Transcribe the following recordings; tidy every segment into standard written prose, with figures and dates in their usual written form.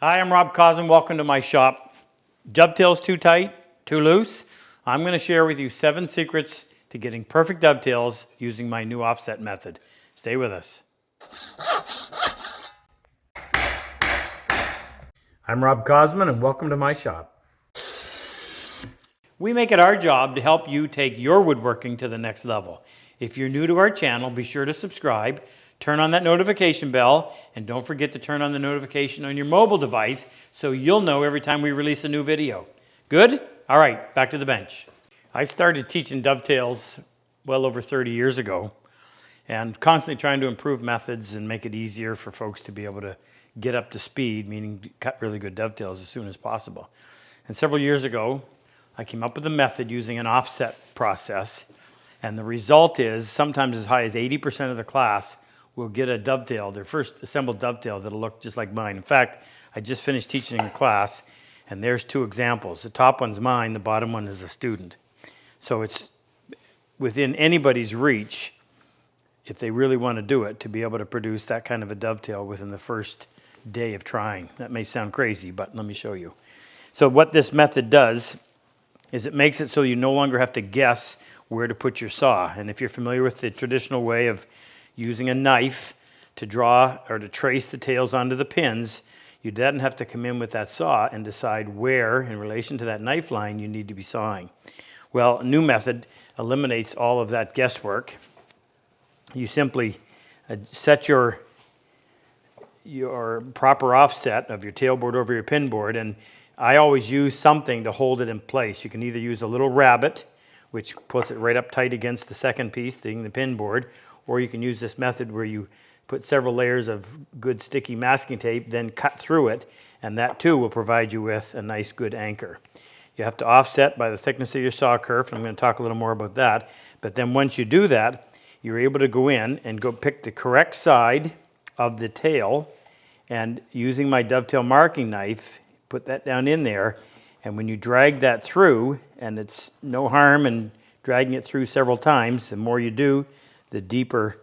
Hi, I'm Rob Cosman. Welcome to my shop. Dovetails too tight, too loose? I'm going to share with you 7 secrets to getting perfect dovetails using my new offset method. Stay with us. I'm Rob Cosman and welcome to my shop. We make it our job to help you take your woodworking to the next level. If you're new to our channel, be sure to subscribe, turn on that notification bell, and don't forget to turn on the notification on your mobile device so you'll know every time we release a new video. Good? All right, back to the bench. I started teaching dovetails well over 30 years ago and constantly trying to improve methods and make it easier for folks to be able to get up to speed, meaning cut really good dovetails as soon as possible. And several years ago, I came up with a method using an offset process, and the result is sometimes as high as 80% of the class will get a dovetail, their first assembled dovetail that'll look just like mine. In fact, I just finished teaching a class, and there's 2 examples. The top one's mine, the bottom one is a student. So it's within anybody's reach, if they really want to do it, to be able to produce that kind of a dovetail within the first day of trying. That may sound crazy, but let me show you. So what this method does is it makes it so you no longer have to guess where to put your saw. And if you're familiar with the traditional way of using a knife to draw or to trace the tails onto the pins, you then have to come in with that saw and decide where, in relation to that knife line, you need to be sawing. Well, a new method eliminates all of that guesswork. You simply set your proper offset of your tailboard over your pin board, and I always use something to hold it in place. You can either use a little rabbit, which puts it right up tight against the second piece, the pin board, or you can use this method where you put several layers of good sticky masking tape, then cut through it, and that too will provide you with a nice good anchor. You have to offset by the thickness of your saw kerf, and I'm going to talk a little more about that. But then once you do that, you're able to go in and go pick the correct side of the tail, and using my dovetail marking knife, put that down in there, and when you drag that through, and it's no harm in dragging it through several times, the more you do, the deeper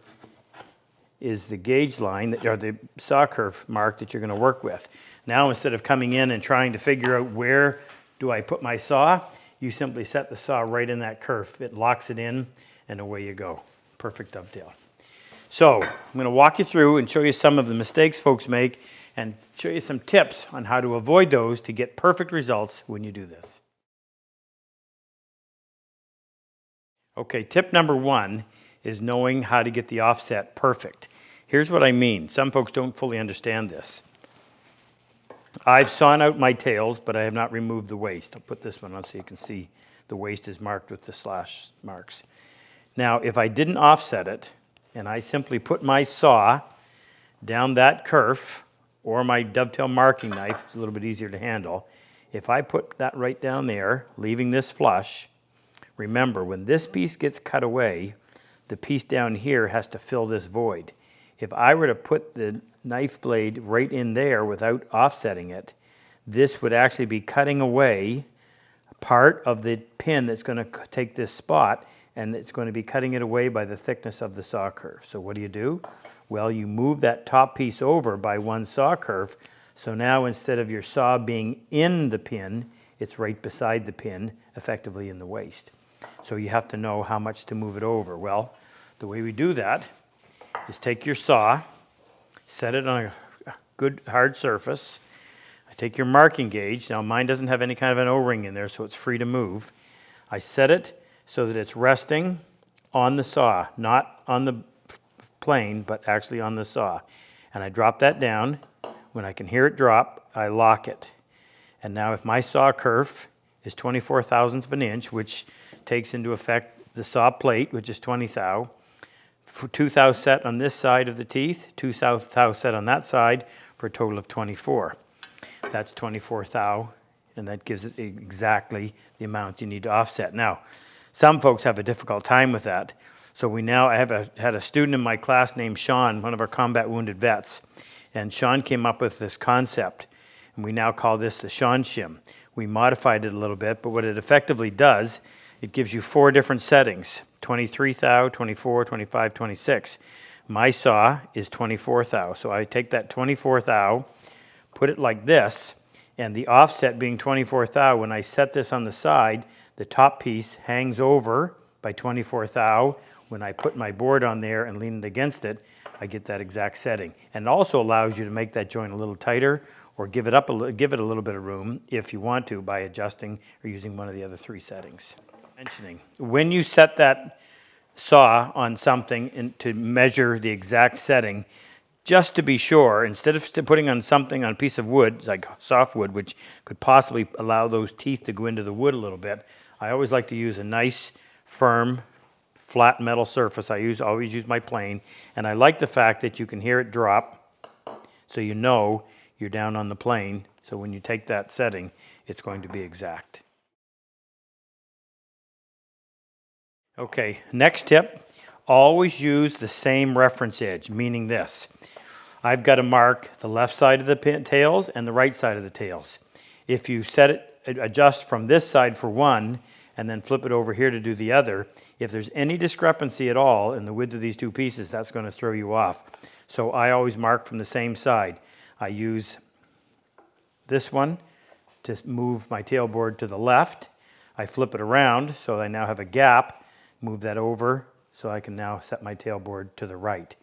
is the gauge line, or the saw kerf mark that you're going to work with. Now instead of coming in and trying to figure out where do I put my saw, you simply set the saw right in that kerf. It locks it in, and away you go. Perfect dovetail. So I'm going to walk you through and show you some of the mistakes folks make and show you some tips on how to avoid those to get perfect results when you do this. Okay, tip number 1 is knowing how to get the offset perfect. Here's what I mean. Some folks don't fully understand this. I've sawn out my tails, but I have not removed the waist. I'll put this one on so you can see the waist is marked with the slash marks. Now, if I didn't offset it, and I simply put my saw down that kerf, or my dovetail marking knife, it's a little bit easier to handle. If I put that right down there, leaving this flush, remember, when this piece gets cut away, the piece down here has to fill this void. If I were to put the knife blade right in there without offsetting it, this would actually be cutting away part of the pin that's going to take this spot, and it's going to be cutting it away by the thickness of the saw kerf. So what do? Well, you move that top piece over by 1 saw kerf, so now instead of your saw being in the pin, it's right beside the pin, effectively in the waist. So you have to know how much to move it over. Well, the way we do that is take your saw, set it on a good hard surface. I take your marking gauge. Now mine doesn't have any kind of an O-ring in there, so it's free to move. I set it so that it's resting on the saw, not on the plane, but actually on the saw. And I drop that down. When I can hear it drop, I lock it. And now if my saw kerf is 24 thousandths of an inch, which takes into effect the saw plate, which is 20 thou, 2 thou set on this side of the teeth, 2 thou set on that side, for a total of 24. That's 24 thou, and that gives it exactly the amount you need to offset. Now, some folks have a difficult time with that. So I had a student in my class named Shawn, one of our combat wounded vets, and Shawn came up with this concept, and we now call this the Shawn Shim. We modified it a little bit, but what it effectively does, it gives you 4 different settings: 23 thou, 24, 25, 26. My saw is 24 thou, so I take that 24 thou, put it like this, and the offset being 24 thou, when I set this on the side, the top piece hangs over by 24 thou. When I put my board on there and lean it against it, I get that exact setting. And it also allows you to make that joint a little tighter or give it a little bit of room if you want to by adjusting or using one of the other 3 settings. When you set that saw on something to measure the exact setting, just to be sure, instead of putting on something on a piece of wood, like softwood, which could possibly allow those teeth to go into the wood a little bit, I always like to use a nice, firm, flat metal surface. I always use my plane, and I like the fact that you can hear it drop, so you know you're down on the plane. So when you take that setting, it's going to be exact. Okay, next tip, always use the same reference edge, meaning this. I've got to mark the left side of the tails and the right side of the tails. If you adjust from this side for one and then flip it over here to do the other, if there's any discrepancy at all in the width of these 2 pieces, that's going to throw you off. So I always mark from the same side. I use this one to move my tailboard to the left. I flip it around so I now have a gap. Move that over so I can now set my tailboard to the right.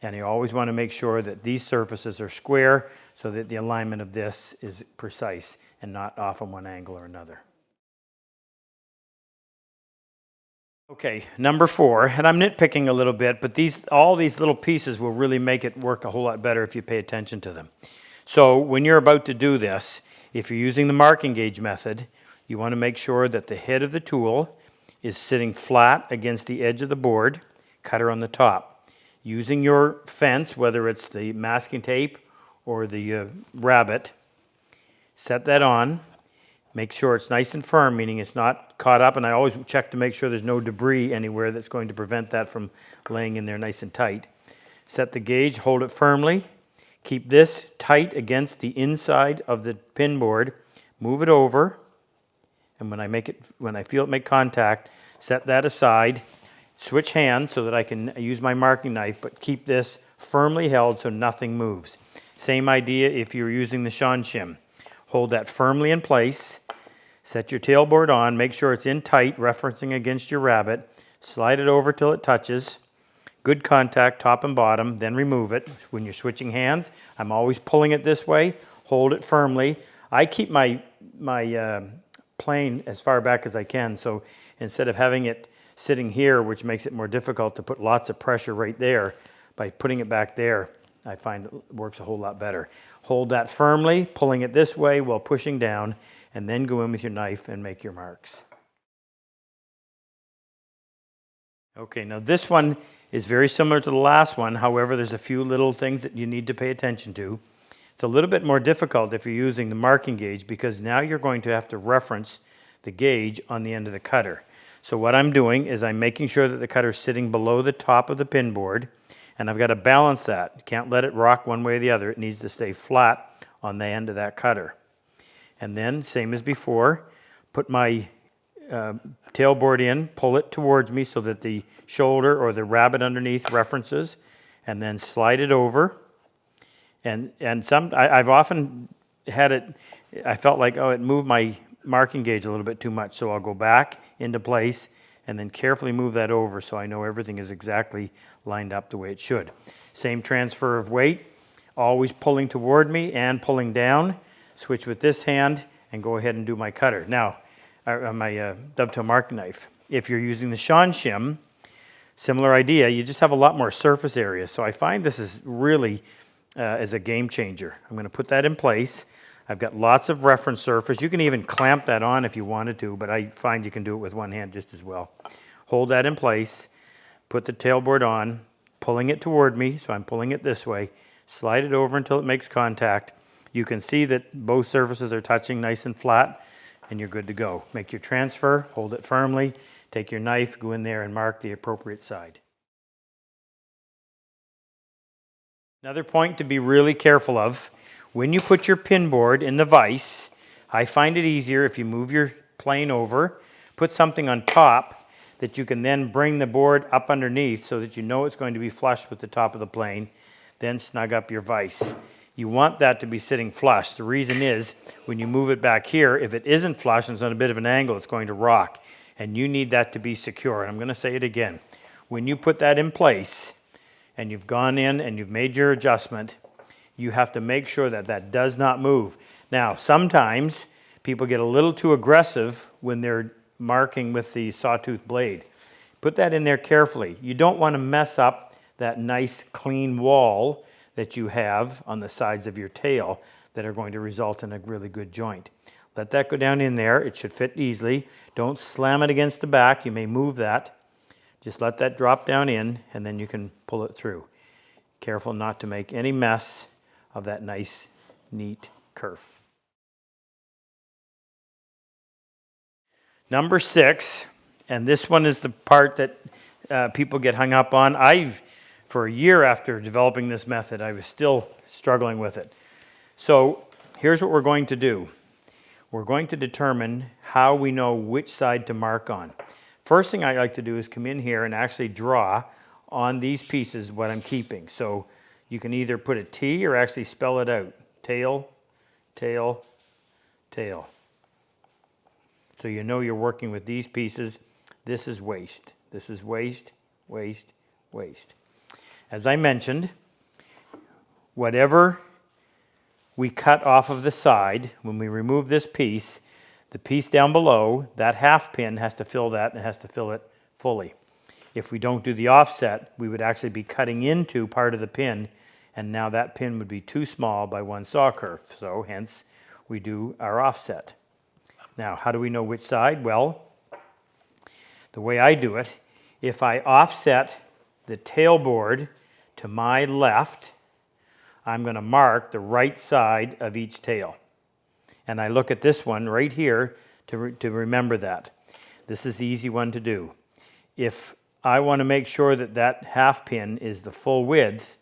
And you always want to make sure that these surfaces are square so that the alignment of this is precise and not off on one angle or another. Okay, number 4, and I'm nitpicking a little bit, but all these little pieces will really make it work a whole lot better if you pay attention to them. So when you're about to do this, if you're using the marking gauge method, you want to make sure that the head of the tool is sitting flat against the edge of the board, cutter on the top. Using your fence, whether it's the masking tape or the rabbet, set that on. Make sure it's nice and firm, meaning it's not caught up, and I always check to make sure there's no debris anywhere that's going to prevent that from laying in there nice and tight. Set the gauge, hold it firmly. Keep this tight against the inside of the pin board. Move it over. And when I feel it make contact, set that aside, switch hands so that I can use my marking knife, but keep this firmly held so nothing moves. Same idea if you're using the Shawn Shim. Hold that firmly in place, set your tailboard on, make sure it's in tight, referencing against your rabbet, slide it over till it touches, good contact top and bottom, then remove it. When you're switching hands, I'm always pulling it this way, hold it firmly. I keep my plane as far back as I can, so instead of having it sitting here, which makes it more difficult to put lots of pressure right there, by putting it back there, I find it works a whole lot better. Hold that firmly, pulling it this way while pushing down, and then go in with your knife and make your marks. Okay, now this one is very similar to the last one, however, there's a few little things that you need to pay attention to. It's a little bit more difficult if you're using the marking gauge because now you're going to have to reference the gauge on the end of the cutter. So what I'm doing is I'm making sure that the cutter is sitting below the top of the pin board, and I've got to balance that. You can't let it rock one way or the other. It needs to stay flat on the end of that cutter. And then, same as before, put my tailboard in, pull it towards me so that the shoulder or the rabbet underneath references, and then slide it over. And I've often had it, I felt like, oh, it moved my marking gauge a little bit too much, so I'll go back into place and then carefully move that over so I know everything is exactly lined up the way it should. Same transfer of weight, always pulling toward me and pulling down. Switch with this hand and go ahead and do my cutter. Now, my dovetail marking knife. If you're using the Shawn Shim, similar idea, you just have a lot more surface area. So I find this is really as a game changer. I'm going to put that in place. I've got lots of reference surface. You can even clamp that on if you wanted to, but I find you can do it with one hand just as well. Hold that in place, put the tailboard on, pulling it toward me, so I'm pulling it this way, slide it over until it makes contact. You can see that both surfaces are touching nice and flat, and you're good to go. Make your transfer, hold it firmly, take your knife, go in there and mark the appropriate side. Another point to be really careful of, when you put your pin board in the vise, I find it easier if you move your plane over, put something on top that you can then bring the board up underneath so that you know it's going to be flush with the top of the plane, then snug up your vise. you want that to be sitting flush. The reason is, when you move it back here, if it isn't flush and it's on a bit of an angle, it's going to rock. And you need that to be secure. And I'm going to say it again. When you put that in place, and you've gone in and you've made your adjustment, you have to make sure that that does not move. Now, sometimes people get a little too aggressive when they're marking with the sawtooth blade. Put that in there carefully. You don't want to mess up that nice clean wall that you have on the sides of your tail that are going to result in a really good joint. Let that go down in there. It should fit easily. Don't slam it against the back. You may move that. Just let that drop down in, and then you can pull it through. Careful not to make any mess of that nice, neat kerf. Number 6, and this one is the part that people get hung up on. For a year after developing this method, I was still struggling with it. So here's what we're going to do. We're going to determine how we know which side to mark on. First thing I like to do is come in here and actually draw on these pieces what I'm keeping. So you can either put a T or actually spell it out. Tail, tail, tail. So you know you're working with these pieces. This is waist. This is waist, waist, waist. As I mentioned, whatever we cut off of the side, when we remove this piece, the piece down below, that half pin has to fill that and has to fill it fully. If we don't do the offset, we would actually be cutting into part of the pin, and now that pin would be too small by one saw kerf. So hence, we do our offset. Now, how do we know which side? Well, the way I do it, if I offset the tailboard to my left, I'm going to mark the right side of each tail. And I look at this one right here to remember that. This is the easy one to do. If I want to make sure that that half pin is the full width,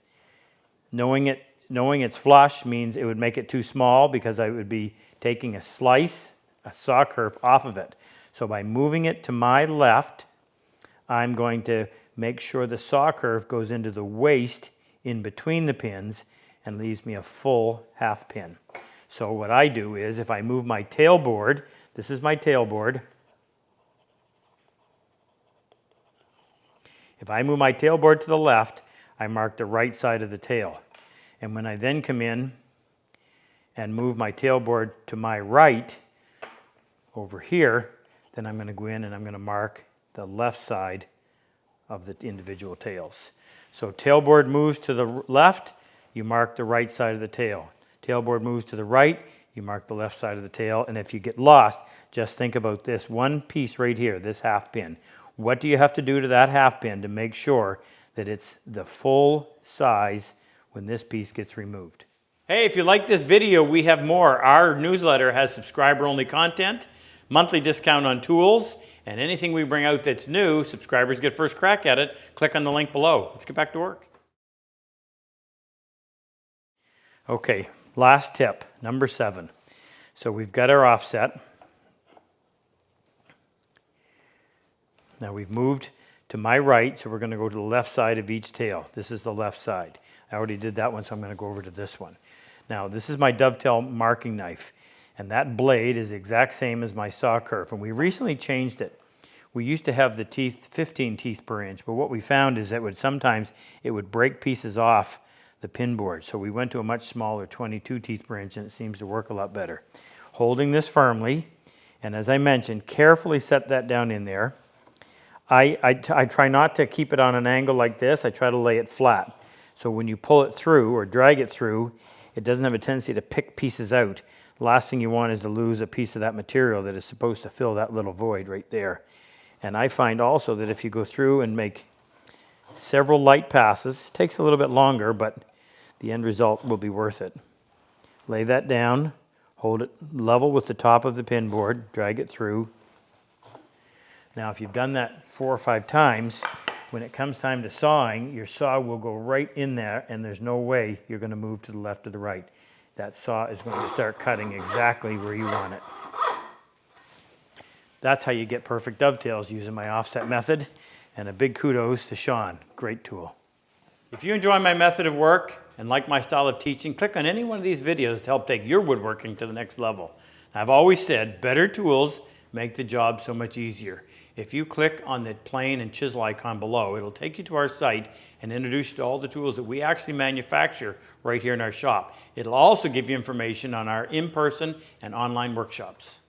knowing it's flush means it would make it too small because I would be taking a slice, a saw kerf off of it. So by moving it to my left, I'm going to make sure the saw kerf goes into the waist in between the pins and leaves me a full half pin. So what I do is, if I move my tailboard, this is my tailboard. If I move my tailboard to the left, I mark the right side of the tail. And when I then come in and move my tailboard to my right, over here, then I'm going to go in and I'm going to mark the left side of the individual tails. So tailboard moves to the left, you mark the right side of the tail. Tailboard moves to the right, you mark the left side of the tail. And if you get lost, just think about this one piece right here, this half pin. What do you have to do to that half pin to make sure that it's the full size when this piece gets removed? Hey, if you like this video, we have more. Our newsletter has subscriber-only content, monthly discount on tools, and anything we bring out that's new, subscribers get first crack at it. Click on the link below. Let's get back to work. Okay, last tip, number 7. So we've got our offset. Now we've moved to my right, so we're going to go to the left side of each tail. This is the left side. I already did that one, so I'm going to go over to this one. Now, this is my dovetail marking knife, and that blade is the exact same as my saw kerf, and we recently changed it. We used to have the teeth 15 teeth per inch, but what we found is that sometimes it would break pieces off the pin board. So we went to a much smaller 22 teeth per inch, and it seems to work a lot better. Holding this firmly, and as I mentioned, carefully set that down in there. I try not to keep it on an angle like this. I try to lay it flat. So when you pull it through or drag it through, it doesn't have a tendency to pick pieces out. The last thing you want is to lose a piece of that material that is supposed to fill that little void right there. And I find also that if you go through and make several light passes, it takes a little bit longer, but the end result will be worth it. Lay that down, hold it level with the top of the pin board, drag it through. Now, if you've done that 4 or 5 times, when it comes time to sawing, your saw will go right in there, and there's no way you're going to move to the left or the right. That saw is going to start cutting exactly where you want it. That's how you get perfect dovetails using my offset method, and a big kudos to Shawn. Great tool. If you enjoy my method of work and like my style of teaching, click on any one of these videos to help take your woodworking to the next level. I've always said better tools make the job so much easier. If you click on the plane and chisel icon below, it'll take you to our site and introduce you to all the tools that we actually manufacture right here in our shop. It'll also give you information on our in-person and online workshops.